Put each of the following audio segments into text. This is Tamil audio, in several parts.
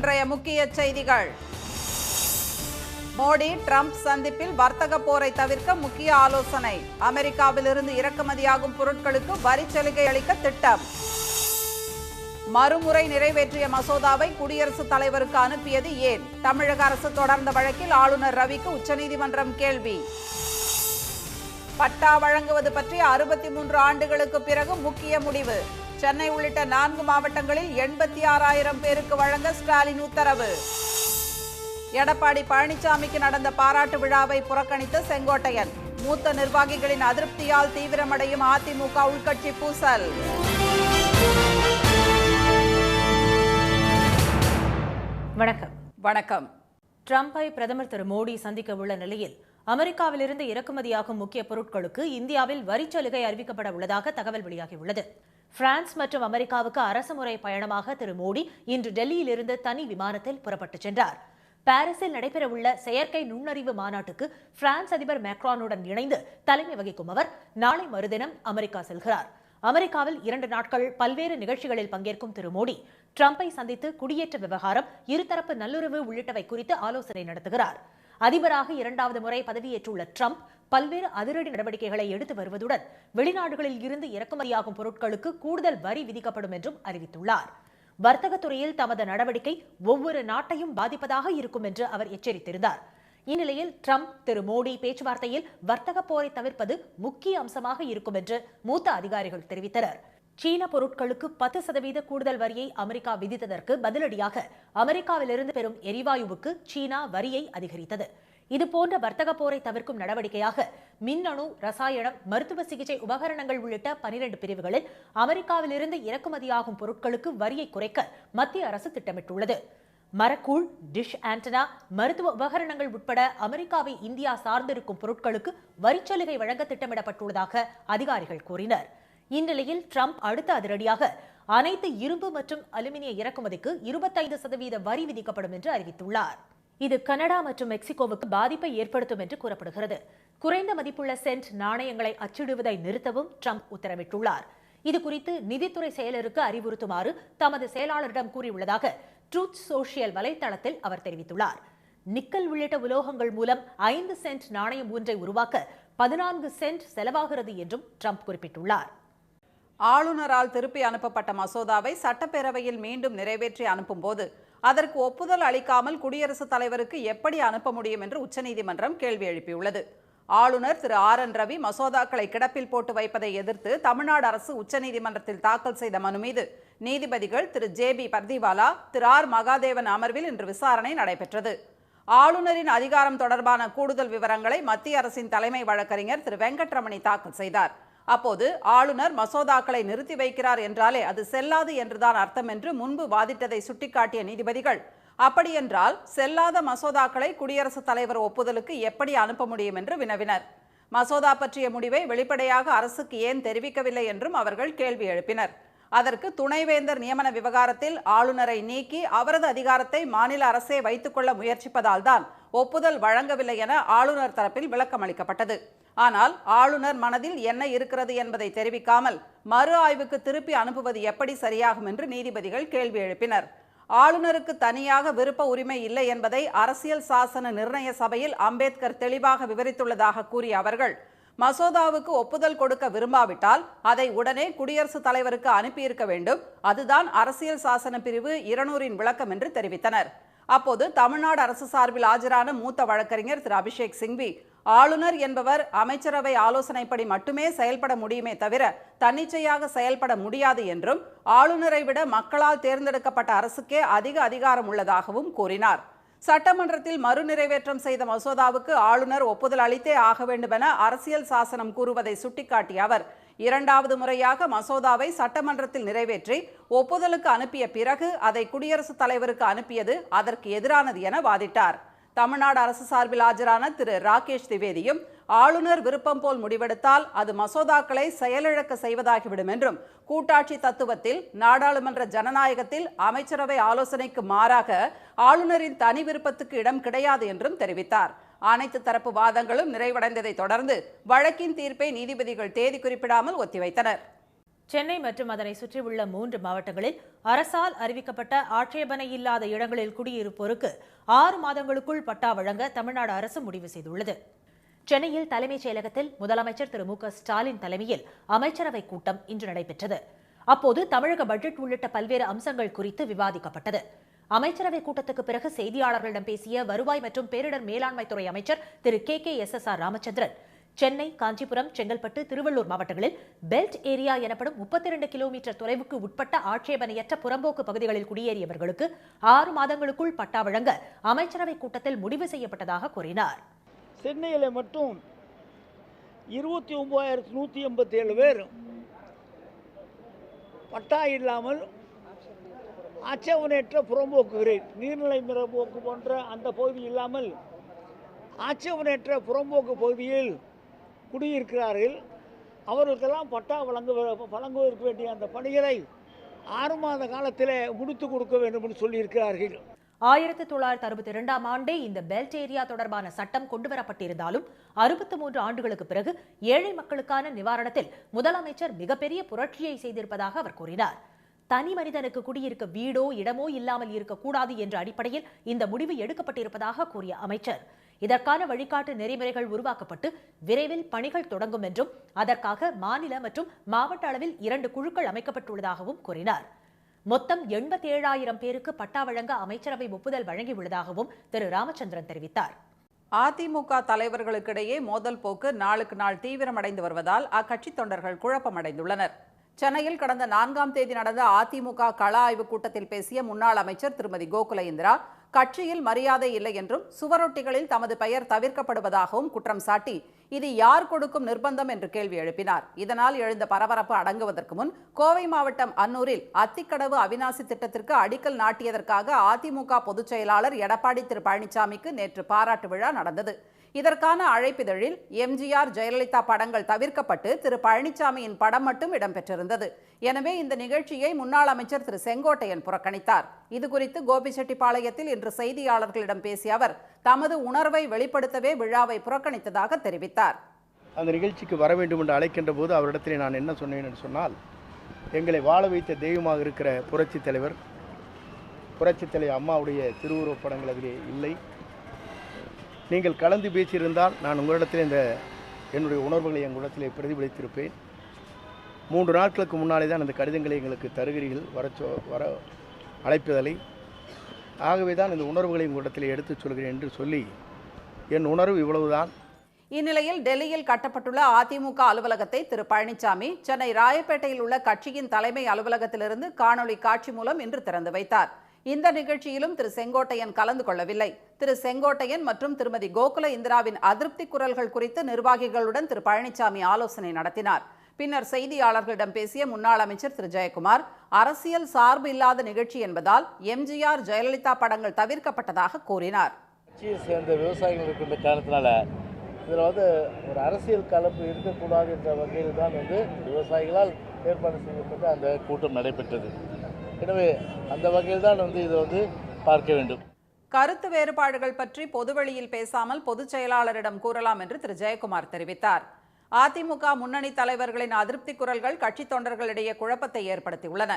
இன்றைய முக்கிய செய்திகள். மோடி டிரம்ப் சந்திப்பில் வர்த்தக போரை தவிர்க்க முக்கிய ஆலோசனை. அமெரிக்காவிலிருந்து இறக்குமதியாகும் பொருட்களுக்கு வரி சலுகை அளிக்க திட்டம். மறுமுறை நிறைவேற்றிய மசோதாவை குடியரசுத் தலைவருக்கு அனுப்பியது ஏன்? தமிழக அரசு தொடர்ந்த வழக்கில் ஆளுநர் ரவிக்கு உச்சநீதிமன்றம் கேள்வி. பட்டா வழங்குவது பற்றி 63 ஆண்டுகளுக்கு பிறகு முக்கிய முடிவு. சென்னை உள்ளிட்ட 4 மாவட்டங்களில் 86,000 பேருக்கு வழங்க ஸ்டாலின் உத்தரவு. எடப்பாடி பழனிசாமிக்கு நடந்த பாராட்டு விழாவை புறக்கணித்த செங்கோட்டையன். மூத்த நிர்வாகிகளின் அதிருப்தியால் தீவிரமடையும் அதிமுக உள்கட்சி பூசல். வணக்கம். வணக்கம். ட்ரம்பை பிரதமர் திரு மோடி சந்திக்க உள்ள நிலையில் அமெரிக்காவிலிருந்து இறக்குமதியாகும் முக்கிய பொருட்களுக்கு இந்தியாவில் வரிச்சலுகை அறிவிக்கப்பட உள்ளதாக தகவல் வெளியாகியுள்ளது. பிரான்ஸ் மற்றும் அமெரிக்காவுக்கு அரசுமுறை பயணமாக திரு மோடி இன்று டெல்லியிலிருந்து தனி விமானத்தில் புறப்பட்டுச் சென்றார். பாரிஸில் நடைபெறவுள்ள செயற்கை நுண்ணறிவு மாநாட்டுக்கு பிரான்ஸ் அதிபர் மேக்ரானுடன் இணைந்து தலைமை வகிக்கும் அவர் நாளை மறுதினம் அமெரிக்கா செல்கிறார். அமெரிக்காவில் 2 நாட்கள் பல்வேறு நிகழ்ச்சிகளில் பங்கேற்கும் திரு மோடி ட்ரம்பை சந்தித்து குடியேற்ற விவகாரம், இருதரப்பு நல்லுறவு உள்ளிட்டவை குறித்து ஆலோசனை நடத்துகிறார். அதிபராக 2வது முறை பதவியேற்றுள்ள ட்ரம்ப் பல்வேறு அதிரடி நடவடிக்கைகளை எடுத்து வருவதுடன் வெளிநாடுகளில் இருந்து இறக்குமதியாகும் பொருட்களுக்கு கூடுதல் வரி விதிக்கப்படும் என்றும் அறிவித்துள்ளார். வர்த்தகத்துறையில் தமது நடவடிக்கை ஒவ்வொரு நாட்டையும் பாதிப்பதாக இருக்கும் என்று அவர் எச்சரித்திருந்தார். இந்நிலையில் ட்ரம்ப் திரு மோடி பேச்சுவார்த்தையில் வர்த்தக போரை தவிர்ப்பது முக்கிய அம்சமாக இருக்கும் என்று மூத்த அதிகாரிகள் தெரிவித்தனர். சீன பொருட்களுக்கு 10% கூடுதல் வரியை அமெரிக்கா விதித்ததற்கு பதிலடியாக அமெரிக்காவிலிருந்து பெறும் எரிவாயுவுக்கு சீனா வரியை அதிகரித்தது. இதுபோன்ற வர்த்தக போரை தவிர்க்கும் நடவடிக்கையாக மின்னணு, ரசாயனம், மருத்துவ சிகிச்சை உபகரணங்கள் உள்ளிட்ட 12 பிரிவுகளில் அமெரிக்காவிலிருந்து இறக்குமதியாகும் பொருட்களுக்கு வரியை குறைக்க மத்திய அரசு திட்டமிட்டுள்ளது. மரக்கூழ், டிஷ் ஆண்டனா, மருத்துவ உபகரணங்கள் உட்பட அமெரிக்காவை இந்தியா சார்ந்திருக்கும் பொருட்களுக்கு வரிச்சலுகை வழங்க திட்டமிடப்பட்டுள்ளதாக அதிகாரிகள் கூறினர். இந்நிலையில் ட்ரம்ப் அடுத்த அதிரடியாக அனைத்து இரும்பு மற்றும் அலுமினிய இறக்குமதிக்கு 25% வரி விதிக்கப்படும் என்று அறிவித்துள்ளார். இது கனடா மற்றும் மெக்சிகோவுக்கு பாதிப்பை ஏற்படுத்தும் என்று கூறப்படுகிறது. குறைந்த மதிப்புள்ள சென்ட் நாணயங்களை அச்சிடுவதை நிறுத்தவும் ட்ரம்ப் உத்தரவிட்டுள்ளார். இதுகுறித்து நிதித்துறை செயலருக்கு அறிவுறுத்துமாறு தமது செயலாளரிடம் கூறியுள்ளதாக ட்ரூத் சோஷியல் வலைதளத்தில் அவர் தெரிவித்துள்ளார். நிக்கல் உள்ளிட்ட உலோகங்கள் மூலம் 5 சென்ட் நாணயம் ஒன்றை உருவாக்க 14 சென்ட் செலவாகிறது என்றும் ட்ரம்ப் குறிப்பிட்டுள்ளார். ஆளுநரால் திருப்பி அனுப்பப்பட்ட மசோதாவை சட்டப்பேரவையில் மீண்டும் நிறைவேற்றி அனுப்பும் போது அதற்கு ஒப்புதல் அளிக்காமல் குடியரசுத் தலைவருக்கு எப்படி அனுப்ப முடியும் என்று உச்சநீதிமன்றம் கேள்வி எழுப்பியுள்ளது. ஆளுநர் திரு RN ரவி மசோதாக்களை கிடப்பில் போட்டு வைப்பதை எதிர்த்து தமிழ்நாடு அரசு உச்சநீதிமன்றத்தில் தாக்கல் செய்த மனு மீது நீதிபதிகள் திரு JB பர்திவாலா, திரு R மகாதேவன் அமர்வில் இன்று விசாரணை நடைபெற்றது. ஆளுநரின் அதிகாரம் தொடர்பான கூடுதல் விவரங்களை மத்திய அரசின் தலைமை வழக்கறிஞர் திரு வெங்கட்ரமணி தாக்கல் செய்தார். அப்போது ஆளுநர் மசோதாக்களை நிறுத்தி வைக்கிறார் என்றாலே அது செல்லாது என்றுதான் அர்த்தம் என்று முன்பு வாதிட்டதை சுட்டிக்காட்டிய நீதிபதிகள், அப்படியென்றால் செல்லாத மசோதாக்களை குடியரசுத் தலைவர் ஒப்புதலுக்கு எப்படி அனுப்ப முடியும் என்று வினவினர். மசோதா பற்றிய முடிவை வெளிப்படையாக அரசுக்கு ஏன் தெரிவிக்கவில்லை என்றும் அவர்கள் கேள்வி எழுப்பினர். அதற்கு துணைவேந்தர் நியமன விவகாரத்தில் ஆளுநரை நீக்கி அவரது அதிகாரத்தை மாநில அரசே வைத்துக் கொள்ள முயற்சிப்பதால் தான் ஒப்புதல் வழங்கவில்லை என ஆளுநர் தரப்பில் விளக்கம் அளிக்கப்பட்டது. ஆனால் ஆளுநர் மனதில் என்ன இருக்கிறது என்பதை தெரிவிக்காமல் மறு ஆய்வுக்கு திருப்பி அனுப்புவது எப்படி சரியாகும் என்று நீதிபதிகள் கேள்வி எழுப்பினர். ஆளுநருக்கு தனியாக விருப்ப உரிமை இல்லை என்பதை அரசியல் சாசன நிர்ணய சபையில் அம்பேத்கர் தெளிவாக விவரித்துள்ளதாக கூறிய அவர்கள், மசோதாவுக்கு ஒப்புதல் கொடுக்க விரும்பாவிட்டால் அதை உடனே குடியரசுத் தலைவருக்கு அனுப்பியிருக்க வேண்டும், அதுதான் அரசியல் சாசன பிரிவு 200 விளக்கம் என்று தெரிவித்தனர். அப்போது தமிழ்நாடு அரசு சார்பில் ஆஜரான மூத்த வழக்கறிஞர் திரு அபிஷேக் சிங்வி, ஆளுநர் என்பவர் அமைச்சரவை ஆலோசனைப்படி மட்டுமே செயல்பட முடியுமே தவிர தன்னிச்சையாக செயல்பட முடியாது என்றும், ஆளுநரை விட மக்களால் தேர்ந்தெடுக்கப்பட்ட அரசுக்கே அதிக அதிகாரம் உள்ளதாகவும் கூறினார். சட்டமன்றத்தில் மறுநிறைவேற்றம் செய்த மசோதாவுக்கு ஆளுநர் ஒப்புதல் அளித்தே ஆக வேண்டும் என அரசியல் சாசனம் கூறுவதை சுட்டிக்காட்டிய அவர், 2வது முறையாக மசோதாவை சட்டமன்றத்தில் நிறைவேற்றி ஒப்புதலுக்கு அனுப்பிய பிறகு அதை குடியரசுத் தலைவருக்கு அனுப்பியது அதற்கு எதிரானது என வாதிட்டார். தமிழ்நாடு அரசு சார்பில் ஆஜரான திரு ராகேஷ் திவேதியும், ஆளுநர் விருப்பம் போல் முடிவெடுத்தால் அது மசோதாக்களை செயலிழக்க செய்வதாகிவிடும் என்றும், கூட்டாட்சி தத்துவத்தில் நாடாளுமன்ற ஜனநாயகத்தில் அமைச்சரவை ஆலோசனைக்கு மாறாக ஆளுநரின் தனி விருப்பத்துக்கு இடம் கிடையாது என்றும் தெரிவித்தார். அனைத்து தரப்பு வாதங்களும் நிறைவடைந்ததை தொடர்ந்து வழக்கின் தீர்ப்பை நீதிபதிகள் தேதி குறிப்பிடாமல் ஒத்திவைத்தனர். சென்னை மற்றும் அதனை சுற்றியுள்ள 3 மாவட்டங்களில் அரசால் அறிவிக்கப்பட்ட ஆட்சேபனை இல்லாத இடங்களில் குடியிருப்போருக்கு 6 மாதங்களுக்குள் பட்டா வழங்க தமிழ்நாடு அரசு முடிவு செய்துள்ளது. சென்னையில் தலைமைச் செயலகத்தில் முதலமைச்சர் திரு மு.க.ஸ்டாலின் தலைமையில் அமைச்சரவைக் கூட்டம் இன்று நடைபெற்றது. அப்போது தமிழக பட்ஜெட் உள்ளிட்ட பல்வேறு அம்சங்கள் குறித்து விவாதிக்கப்பட்டது. அமைச்சரவைக் கூட்டத்துக்கு பிறகு செய்தியாளர்களிடம் பேசிய வருவாய் மற்றும் பேரிடர் மேலாண்மை துறை அமைச்சர் திரு KKSSR ராமச்சந்திரன், சென்னை, காஞ்சிபுரம், செங்கல்பட்டு, திருவள்ளூர் மாவட்டங்களில் பெல்ட் ஏரியா எனப்படும் 32 கிலோமீட்டர் தொலைவுக்கு உட்பட்ட ஆட்சேபனையற்ற புறம்போக்கு பகுதிகளில் குடியேறியவர்களுக்கு 6 மாதங்களுக்குள் பட்டா வழங்க அமைச்சரவைக் கூட்டத்தில் முடிவு செய்யப்பட்டதாக கூறினார். சென்னையில் மட்டும் 29,187 பேர் பட்டா இல்லாமல் ஆட்சேபனையற்ற புறம்போக்குகிறேன் நீர்நிலை புறம்போக்கு போன்ற அந்த பகுதி இல்லாமல் ஆட்சேபனையற்ற புறம்போக்கு பகுதியில் குடியிருக்கிறார்கள். அவர்களுக்கெல்லாம் பட்டா வழங்குவதற்கு வேண்டிய அந்த பணிகளை 6 மாத காலத்தில் முடித்து கொடுக்க வேண்டும் என்று சொல்லியிருக்கிறார்கள். 1962ஆம் ஆண்டே இந்த பெல்ட் ஏரியா தொடர்பான சட்டம் கொண்டுவரப்பட்டிருந்தாலும் 63 ஆண்டுகளுக்கு பிறகு ஏழை மக்களுக்கான நிவாரணத்தில் முதலமைச்சர் மிகப்பெரிய புரட்சியை செய்திருப்பதாக அவர் கூறினார். தனி மனிதனுக்கு குடியிருக்க வீடோ இடமோ இல்லாமல் இருக்கக்கூடாது என்ற அடிப்படையில் இந்த முடிவு எடுக்கப்பட்டிருப்பதாக கூறிய அமைச்சர், இதற்கான வழிகாட்டு நெறிமுறைகள் உருவாக்கப்பட்டு விரைவில் பணிகள் தொடங்கும் என்றும் அதற்காக மாநில மற்றும் மாவட்ட அளவில் 2 குழுக்கள் அமைக்கப்பட்டுள்ளதாகவும் கூறினார். மொத்தம் 87,000 பேருக்கு பட்டா வழங்க அமைச்சரவை ஒப்புதல் வழங்கியுள்ளதாகவும் திரு ராமச்சந்திரன் தெரிவித்தார். அதிமுக தலைவர்களுக்கிடையே மோதல் போக்கு நாளுக்கு நாள் தீவிரமடைந்து வருவதால் அக்கட்சி தொண்டர்கள் குழப்பமடைந்துள்ளனர். சென்னையில் கடந்த 4ஆம் தேதி நடந்த அதிமுக கள ஆய்வுக் கூட்டத்தில் பேசிய முன்னாள் அமைச்சர் திருமதி கோகுல இந்திரா, கட்சியில் மரியாதை இல்லை என்றும் சுவரொட்டிகளில் தமது பெயர் தவிர்க்கப்படுவதாகவும் குற்றம் சாட்டி இது யார் கொடுக்கும் நிர்பந்தம் என்று கேள்வி எழுப்பினார். இதனால் எழுந்த பரபரப்பு அடங்குவதற்கு முன் கோவை மாவட்டம் அன்னூரில் அத்திக்கடவு அவிநாசி திட்டத்திற்கு அடிக்கல் நாட்டியதற்காக அதிமுக பொதுச் செயலாளர் எடப்பாடி திரு பழனிசாமிக்கு நேற்று பாராட்டு விழா நடந்தது. இதற்கான அழைப்பிதழில் எம்ஜிஆர், ஜெயலலிதா படங்கள் தவிர்க்கப்பட்டு திரு பழனிசாமியின் படம் மட்டும் இடம்பெற்றிருந்தது. எனவே இந்த நிகழ்ச்சியை முன்னாள் அமைச்சர் திரு செங்கோட்டையன் புறக்கணித்தார். இதுகுறித்து கோபிச்செட்டிப்பாளையத்தில் இன்று செய்தியாளர்களிடம் பேசிய அவர் தமது உணர்வை வெளிப்படுத்தவே விழாவை புறக்கணித்ததாக தெரிவித்தார். அந்த நிகழ்ச்சிக்கு வர வேண்டும் என்று அழைக்கின்ற போது அவரிடத்தில் நான் என்ன சொன்னேன் என்று சொன்னால், எங்களை வாழ வைத்த தெய்வமாக இருக்கிற புரட்சித் தலைவர் அம்மாவுடைய திருவுருவப் படங்கள் அதிலே இல்லை. நீங்கள் கலந்து பேசியிருந்தால் நான் உங்களிடத்தில் என்னுடைய உணர்வுகளை எங்களிடத்திலே பிரதிபலித்திருப்பேன். 3 நாட்களுக்கு முன்னாலே தான் அந்த கடிதங்களை எங்களுக்கு தருகிறீர்கள் வர அழைப்பதலை. ஆகவே தான் இந்த உணர்வுகளை உங்களிடத்தில் எடுத்துச் சொல்கிறேன் என்று சொல்லி என் உணர்வு இவ்வளவுதான். இந்நிலையில் டெல்லியில் கட்டப்பட்டுள்ள அதிமுக அலுவலகத்தை திரு பழனிசாமி சென்னை ராயப்பேட்டையில் உள்ள கட்சியின் தலைமை அலுவலகத்திலிருந்து காணொலி காட்சி மூலம் இன்று திறந்து வைத்தார். இந்த நிகழ்ச்சியிலும் திரு செங்கோட்டையன் கலந்து கொள்ளவில்லை. திரு செங்கோட்டையன் மற்றும் திருமதி கோகுல இந்திராவின் அதிருப்தி குரல்கள் குறித்து நிர்வாகிகளுடன் திரு பழனிசாமி ஆலோசனை நடத்தினார். பின்னர் செய்தியாளர்களிடம் பேசிய முன்னாள் அமைச்சர் திரு ஜெயக்குமார், அரசியல் சார்பு இல்லாத நிகழ்ச்சி என்பதால் எம்ஜிஆர், ஜெயலலிதா படங்கள் தவிர்க்கப்பட்டதாக கூறினார். கட்சியை சேர்ந்த விவசாயிகள் இருக்கின்ற காரணத்தினால இதில் ஒரு அரசியல் கலப்பு இருக்கக்கூடாது என்ற வகையில் தான் விவசாயிகளால் ஏற்பாடு செய்யப்பட்ட அந்த கூட்டம் நடைபெற்றது. எனவே அந்த வகையில் தான் இது பார்க்க வேண்டும். கருத்து வேறுபாடுகள் பற்றி பொதுவெளியில் பேசாமல் பொதுச் செயலாளரிடம் கூறலாம் என்று திரு ஜெயக்குமார் தெரிவித்தார். அதிமுக முன்னணி தலைவர்களின் அதிருப்தி குரல்கள் கட்சி தொண்டர்களிடையே குழப்பத்தை ஏற்படுத்தியுள்ளன.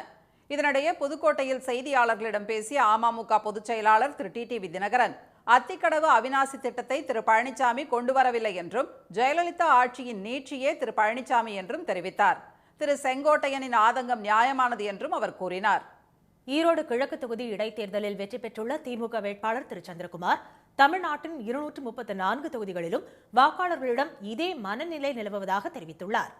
இதனிடையே புதுக்கோட்டையில் செய்தியாளர்களிடம் பேசிய அமமுக பொதுச் செயலாளர் திரு டிடிவி தினகரன், அத்திக்கடவு அவிநாசி திட்டத்தை திரு பழனிசாமி கொண்டுவரவில்லை என்றும் ஜெயலலிதா ஆட்சியின் நீட்சியே திரு பழனிசாமி என்றும் தெரிவித்தார். திரு செங்கோட்டையனின் ஆதங்கம் நியாயமானது என்றும் அவர் கூறினார். ஈரோடு கிழக்கு தொகுதி இடைத்தேர்தலில் வெற்றி பெற்றுள்ள திமுக வேட்பாளர் திரு சந்திரகுமார் தமிழ்நாட்டின் 234 தொகுதிகளிலும் வாக்காளர்களிடம் இதே மனநிலை நிலவுவதாக தெரிவித்துள்ளார்.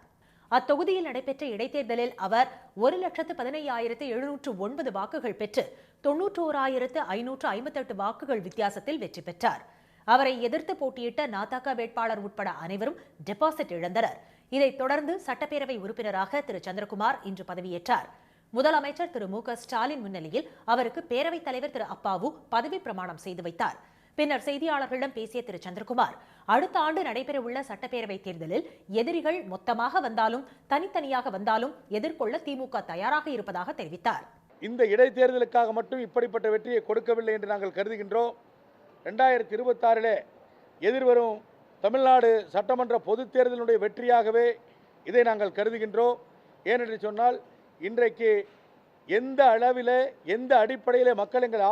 அத்தொகுதியில் நடைபெற்ற இடைத்தேர்தலில் அவர் 1,15,709 வாக்குகள் பெற்று 91,558 வாக்குகள் வித்தியாசத்தில் வெற்றி பெற்றார். அவரை எதிர்த்து போட்டியிட்ட நாதக வேட்பாளர் உட்பட அனைவரும் டெபாசிட் இழந்தனர். இதைத் தொடர்ந்து சட்டப்பேரவை உறுப்பினராக திரு சந்திரகுமார் இன்று பதவியேற்றார். முதலமைச்சர் திரு மு.க.ஸ்டாலின் முன்னிலையில் அவருக்கு பேரவைத் தலைவர் திரு அப்பாவு பதவி பிரமாணம் செய்து வைத்தார். பின்னர் செய்தியாளர்களிடம் பேசிய திரு சந்திரகுமார், அடுத்த ஆண்டு நடைபெறவுள்ள சட்டப்பேரவை தேர்தலில் எதிரிகள் மொத்தமாக வந்தாலும் தனித்தனியாக வந்தாலும் எதிர்கொள்ள திமுக தயாராக இருப்பதாக தெரிவித்தார். இந்த இடைத்தேர்தலுக்காக மட்டும் இப்படிப்பட்ட வெற்றியை கொடுக்கவில்லை என்று நாங்கள் கருதுகின்றோம். 2026 எதிர்வரும் தமிழ்நாடு சட்டமன்ற பொதுத் தேர்தலுடைய வெற்றியாகவே இதை நாங்கள் கருதுகின்றோம். ஏனென்று சொன்னால் இன்றைக்கு எந்த அளவில் எந்த அடிப்படையில் மக்கள் எங்களை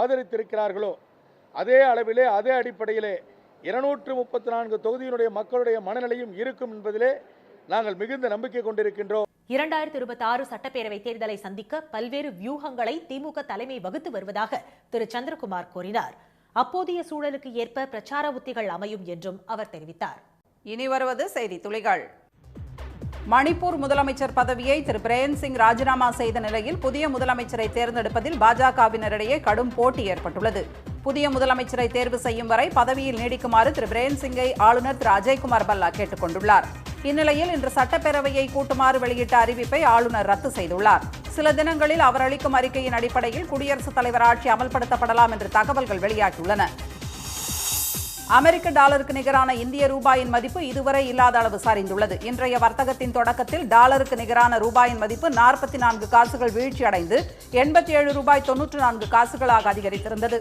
ஆதரித்திருக்கிறார்களோ அதே அளவிலே அதே அடிப்படையிலே 234 தொகுதியினுடைய மக்களுடைய மனநிலையும் இருக்கும் என்பதிலே நாங்கள் மிகுந்த நம்பிக்கை கொண்டிருக்கின்றோம். 2026 சட்டப்பேரவை தேர்தலை சந்திக்க பல்வேறு வியூகங்களை திமுக தலைமை வகுத்து வருவதாக திரு சந்திரகுமார் கூறினார். அப்போதைய சூழலுக்கு ஏற்ப பிரச்சார உத்திகள் அமையும் என்றும் அவர் தெரிவித்தார். இனி வருவது செய்தி துளிகள். மணிப்பூர் முதலமைச்சர் பதவியை திரு பிரேன் சிங் ராஜினாமா செய்த நிலையில் புதிய முதலமைச்சரை தேர்ந்தெடுப்பதில் பாஜகவினரிடையே கடும் போட்டி ஏற்பட்டுள்ளது. புதிய முதலமைச்சரை தேர்வு செய்யும் வரை பதவியில் நீடிக்குமாறு திரு பிரேன் சிங்கை ஆளுநர் திரு அஜய்குமார் பல்லா கேட்டுக் கொண்டுள்ளார். இந்நிலையில் இன்று சட்டப்பேரவையை கூட்டுமாறு வெளியிட்ட அறிவிப்பை ஆளுநர் ரத்து செய்துள்ளார். சில தினங்களில் அவர் அளிக்கும் அறிக்கையின் அடிப்படையில் குடியரசுத் தலைவர் ஆட்சி அமல்படுத்தப்படலாம் என்று தகவல்கள் வெளியாகியுள்ளன. அமெரிக்க டாலருக்கு நிகரான இந்திய ரூபாயின் மதிப்பு இதுவரை இல்லாத அளவு சரிந்துள்ளது. இன்றைய வர்த்தகத்தின் தொடக்கத்தில் டாலருக்கு நிகரான ரூபாயின் மதிப்பு 44 காசுகள் வீழ்ச்சியடைந்து 87 ரூபாய் 94 காசுகளாக அதிகரித்திருந்தது.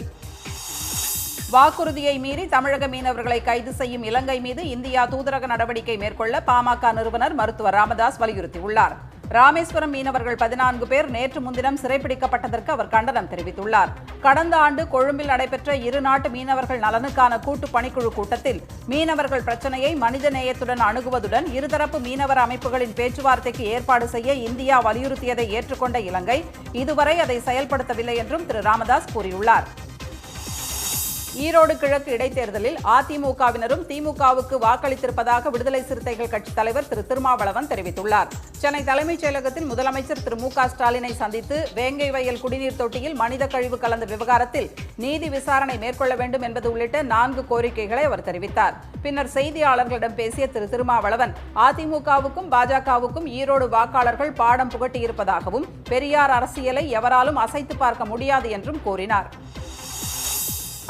வாக்குறுதியை மீறி தமிழக மீனவர்களை கைது செய்யும் இலங்கை மீது இந்தியா தூதரக நடவடிக்கை மேற்கொள்ள பாமக நிறுவனர் மருத்துவர் ராமதாஸ் வலியுறுத்தியுள்ளார். ராமேஸ்வரம் மீனவர்கள் 14 பேர் நேற்று முன்தினம் சிறைப்பிடிக்கப்பட்டதற்கு அவர் கண்டனம் தெரிவித்துள்ளார். கடந்த ஆண்டு கொழும்பில் நடைபெற்ற இரு நாட்டு மீனவர்கள் நலனுக்கான கூட்டு பணிக்குழு கூட்டத்தில் மீனவர்கள் பிரச்சினையை மனித நேயத்துடன் அணுகுவதுடன் இருதரப்பு மீனவர் அமைப்புகளின் பேச்சுவார்த்தைக்கு ஏற்பாடு செய்ய இந்தியா வலியுறுத்தியதை ஏற்றுக்கொண்ட இலங்கை இதுவரை அதை செயல்படுத்தவில்லை என்றும் திரு ராமதாஸ் கூறியுள்ளார். ஈரோடு கிழக்கு இடைத்தேர்தலில் அதிமுகவினரும் திமுகவுக்கு வாக்களித்திருப்பதாக விடுதலை சிறுத்தைகள் கட்சித் தலைவர் திரு திருமாவளவன் தெரிவித்துள்ளார். சென்னை தலைமைச் செயலகத்தில் முதலமைச்சர் திரு மு க ஸ்டாலினை சந்தித்து வேங்கை வயல் குடிநீர் தொட்டியில் மனித கழிவு கலந்த விவகாரத்தில் நீதி விசாரணை மேற்கொள்ள வேண்டும் என்பது உள்ளிட்ட 4 கோரிக்கைகளை அவர் தெரிவித்தார். பின்னர் செய்தியாளர்களிடம் பேசிய திரு திருமாவளவன் அதிமுகவுக்கும் பாஜகவுக்கும் ஈரோடு வாக்காளர்கள் பாடம் புகட்டியிருப்பதாகவும் பெரியார் அரசியலை எவராலும் அசைத்து பார்க்க முடியாது என்றும் கூறினார்.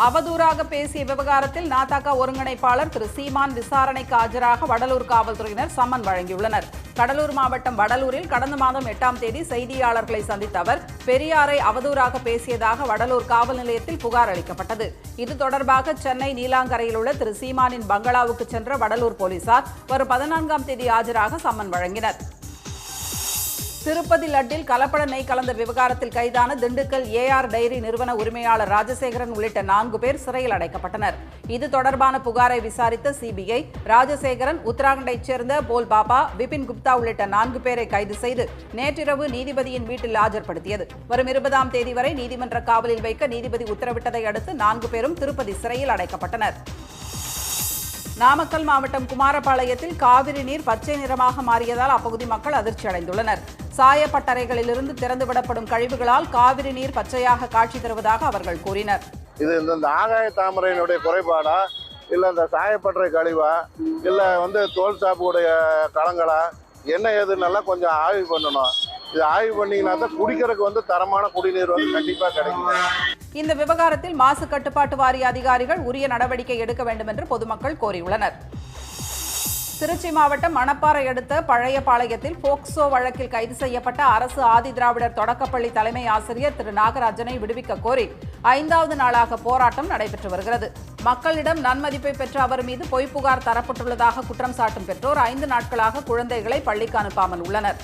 அவதூறாக பேசிய விவகாரத்தில் நாதக ஒருங்கிணைப்பாளர் திரு சீமான் விசாரணைக்கு ஆஜராக வடலூர் காவல்துறையினர் சம்மன் வழங்கியுள்ளனர். கடலூர் மாவட்டம் வடலூரில் கடந்த மாதம் 8ஆம் தேதி செய்தியாளர்களை சந்தித்த அவர் பெரியாரை அவதூறாக பேசியதாக வடலூர் காவல் நிலையத்தில் புகார் அளிக்கப்பட்டது. இது தொடர்பாக சென்னை நீலாங்கரையில் உள்ள திரு சீமானின் பங்களாவுக்கு சென்ற வடலூர் போலீசார் வரும் 14ஆம் தேதி ஆஜராக சம்மன் வழங்கினர். திருப்பதி லட்டில் கலப்பட நெய் கலந்த விவகாரத்தில் கைதான திண்டுக்கல் ஏஆர் டைரி நிறுவன உரிமையாளர் ராஜசேகரன் உள்ளிட்ட 4 பேர் சிறையில் அடைக்கப்பட்டனர். இது தொடர்பான புகாரை விசாரித்த சிபிஐ ராஜசேகரன், உத்தராகண்டைச் சேர்ந்த போல் பாபா, விபின் குப்தா உள்ளிட்ட 4 பேரை கைது செய்து நேற்றிரவு நீதிபதியின் வீட்டில் ஆஜர்படுத்தியது. வரும் 20ஆம் தேதி வரை நீதிமன்ற காவலில் வைக்க நீதிபதி உத்தரவிட்டதை அடுத்து 4 பேரும் திருப்பதி சிறையில் அடைக்கப்பட்டனர். நாமக்கல் மாவட்டம் குமாரபாளையத்தில் காவிரி நீர் பச்சை நிறமாக மாறியதால் அப்பகுதி மக்கள் அதிர்ச்சி அடைந்துள்ளனர். சாயப்பட்டறைகளிலிருந்து திறந்துவிடப்படும் கழிவுகளால் காவிரி நீர் பச்சையாக காட்சி தருவதாக அவர்கள் கூறினர். இது இந்த ஆகாய தாமரையினுடைய குறைபாடா, இல்லை இந்த சாயப்பட்டறை கழிவா, இல்லை தோல் சாப்புடைய களங்களா, என்ன ஏதுன்னெல்லாம் கொஞ்சம் ஆய்வு பண்ணணும். இது ஆய்வு பண்ணீங்கன்னா தான் குடிக்கிறதுக்கு தரமான குடிநீர் கண்டிப்பாக கிடைக்கும். இந்த விவகாரத்தில் மாசு கட்டுப்பாட்டு வாரிய அதிகாரிகள் உரிய நடவடிக்கை எடுக்க வேண்டும் என்று பொதுமக்கள் கோரியுள்ளனர். திருச்சி மாவட்டம் மணப்பாறை அடுத்த பழையபாளையத்தில் போக்சோ வழக்கில் கைது செய்யப்பட்ட அரசு ஆதிதிராவிடர் தொடக்கப்பள்ளி தலைமை ஆசிரியர் திரு நாகராஜனை விடுவிக்க கோரி 5வது நாளாக போராட்டம் நடைபெற்று வருகிறது. மக்களிடம் நன்மதிப்பை பெற்ற அவர் மீது பொய் புகார் தரப்பட்டுள்ளதாக குற்றம் சாட்டும் பெற்றோர் 5 நாட்களாக குழந்தைகளை பள்ளிக்கு அனுப்பாமல் உள்ளனர்.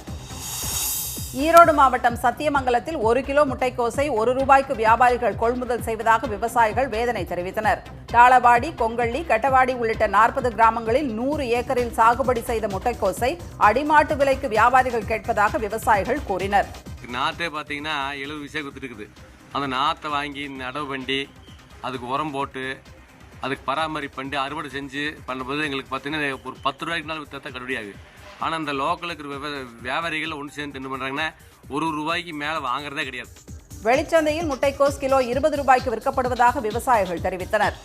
ஈரோடு மாவட்டம் சத்தியமங்கலத்தில் 1 கிலோ முட்டைக்கோசை 1 ரூபாய்க்கு வியாபாரிகள் கொள்முதல் செய்வதாக விவசாயிகள் வேதனை தெரிவித்தனர். தாளவாடி, கொங்கள்ளி, கெட்டவாடி உள்ளிட்ட 40 கிராமங்களில் 100 ஏக்கரில் சாகுபடி செய்த முட்டைக்கோசை அடிமாட்டு விலைக்கு வியாபாரிகள் கேட்பதாக விவசாயிகள் கூறினர். நாற்றே பார்த்தீங்கன்னா 70 பைசா கொடுத்துருக்குது. அந்த நாற்றை வாங்கி நடவு பண்ணி அதுக்கு உரம் போட்டு அதுக்கு பராமரிப்பு பண்ணி அறுவடை செஞ்சு பண்ணும்போது எங்களுக்கு பார்த்தீங்கன்னா ஒரு 10 ரூபாய்க்கு நாள் விற்றா கடுபடியாகுது. ஆனால் அந்த லோக்கலுக்கு வியாபாரிகள் ஒன்று சேர்ந்து என்ன பண்ணுறாங்கன்னா 1 ரூபாய்க்கு மேலே வாங்குறதே கிடையாது. வெளிச்சந்தையில் முட்டைக்கோஸ் கிலோ 20 ரூபாய்க்கு விற்கப்படுவதாக விவசாயிகள் தெரிவித்தனர்.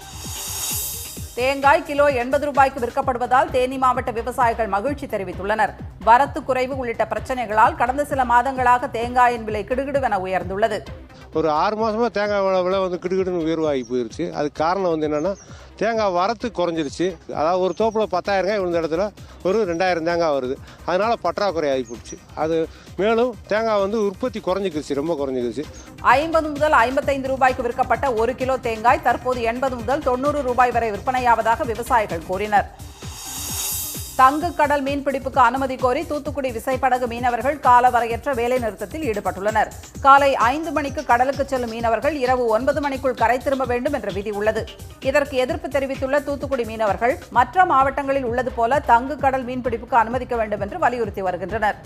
தேங்காய் கிலோ 80 ரூபாய்க்கு விற்கப்படுவதால் தேனி மாவட்ட விவசாயிகள் மகிழ்ச்சி தெரிவித்துள்ளனர். வரத்து குறைவு உள்ளிட்ட பிரச்சனைகளால் கடந்த சில மாதங்களாக தேங்காயின் விலை கிடுகிடுவென உயர்ந்துள்ளது. ஒரு 6 மாதமாக தேங்காய் விலை கிடுகிடுன்னு உயர்வாகி போயிடுச்சு. அதுக்கு காரணம் என்னென்னா தேங்காய் வரத்து குறைஞ்சிருச்சு. அதாவது ஒரு தோப்பில் 10,000 காய் விழுந்த இடத்துல ஒரு 2000 தேங்காய் வருது. அதனால் பற்றாக்குறை ஆகி போச்சு. அது மேலும் தேங்காய் உற்பத்தி குறைஞ்சிக்கிடுச்சு, ரொம்ப குறைஞ்சிக்கிடுச்சு. 50 முதல் 55 ரூபாய்க்கு விற்கப்பட்ட 1 கிலோ தேங்காய் தற்போது 80 முதல் 90 ரூபாய் வரை விற்பனையாவதாக விவசாயிகள் கூறினர். தங்கு கடல் மீன்பிடிப்புக்கு அனுமதி கோரி தூத்துக்குடி விசைப்படகு மீனவர்கள் காலவரையற்ற வேலைநிறுத்தத்தில் ஈடுபட்டுள்ளனர். காலை 5 மணிக்கு கடலுக்கு செல்லும் மீனவர்கள் இரவு 9 மணிக்குள் கரை திரும்ப வேண்டும் என்ற விதி உள்ளது. இதற்கு எதிர்ப்பு தெரிவித்துள்ள தூத்துக்குடி மீனவர்கள் மற்ற மாவட்டங்களில் உள்ளது போல தங்கு கடல் மீன்பிடிப்புக்கு அனுமதிக்க வேண்டும் என்று வலியுறுத்தி வருகின்றனர்.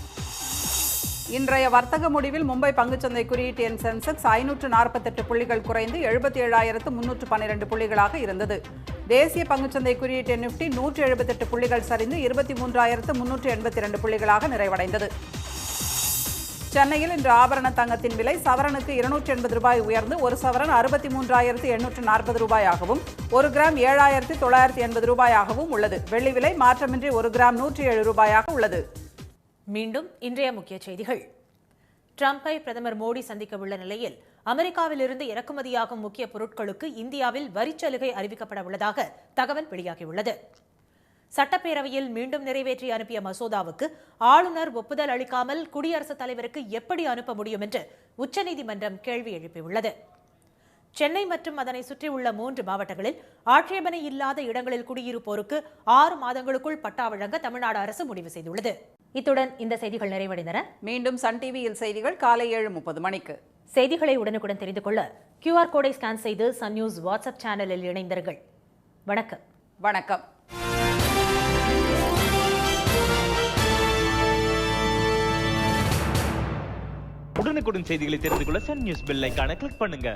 இன்றைய வர்த்தக முடிவில் மும்பை பங்குச்சந்தை குறியீட்டு எண் சென்செக்ஸ் 548 புள்ளிகள் குறைந்து 77,312 புள்ளிகளாக இருந்தது. தேசிய பங்குச்சந்தை குறியீட்டு எண் நிஃப்டி 178 புள்ளிகள் சரிந்து 23,382 புள்ளிகளாக நிறைவடைந்தது. சென்னையில் இன்று ஆபரண தங்கத்தின் விலை சவரனுக்கு 280 ரூபாய் உயர்ந்து ஒரு சவரன் 63,840 ரூபாயாகவும், ஒரு கிராம் 7,980 ரூபாயாகவும் உள்ளது. வெள்ளி விலை மாற்றமின்றி ஒரு கிராம் 107 ரூபாயாக உள்ளது. மீண்டும் இன்றைய முக்கிய செய்திகள். ட்ரம்பை பிரதமர் மோடி சந்திக்க உள்ள நிலையில் அமெரிக்காவிலிருந்து இறக்குமதியாகும் முக்கிய பொருட்களுக்கு இந்தியாவில் வரிச்சலுகை அறிவிக்கப்பட உள்ளதாக தகவல் வெளியாகியுள்ளது. சட்டப்பேரவையில் மீண்டும் நிறைவேற்றி அனுப்பிய மசோதாவுக்கு ஆளுநர் ஒப்புதல் அளிக்காமல் குடியரசுத் தலைவருக்கு எப்படி அனுப்ப முடியும் என்று உச்சநீதிமன்றம் கேள்வி எழுப்பியுள்ளது. சென்னை மற்றும் அதனை சுற்றியுள்ள 3 மாவட்டங்களில் ஆட்சேபனை இல்லாத இடங்களில் குடியிருப்போருக்கு 6 மாதங்களுக்குள் பட்டா வழங்க தமிழ்நாடு அரசு முடிவு செய்துள்ளது. இத்துடன் இந்த செய்திகள் நிறைவடைந்தன. மீண்டும் சன் டிவியில் செய்திகள் காலை 7:30 மணிக்கு. செய்திகளை உடனுக்குடன் தெரிந்து கொள்ள QR கோடை ஸ்கேன் செய்து சன் நியூஸ் வாட்ஸ்அப் சேனலில் இணைந்திருங்கள். வணக்கம். வணக்கம். உடனுக்குடன் செய்திகளை தெரிந்து கொள்ள சன் நியூஸ் பெல் ஐகானை கிளிக் பண்ணுங்க.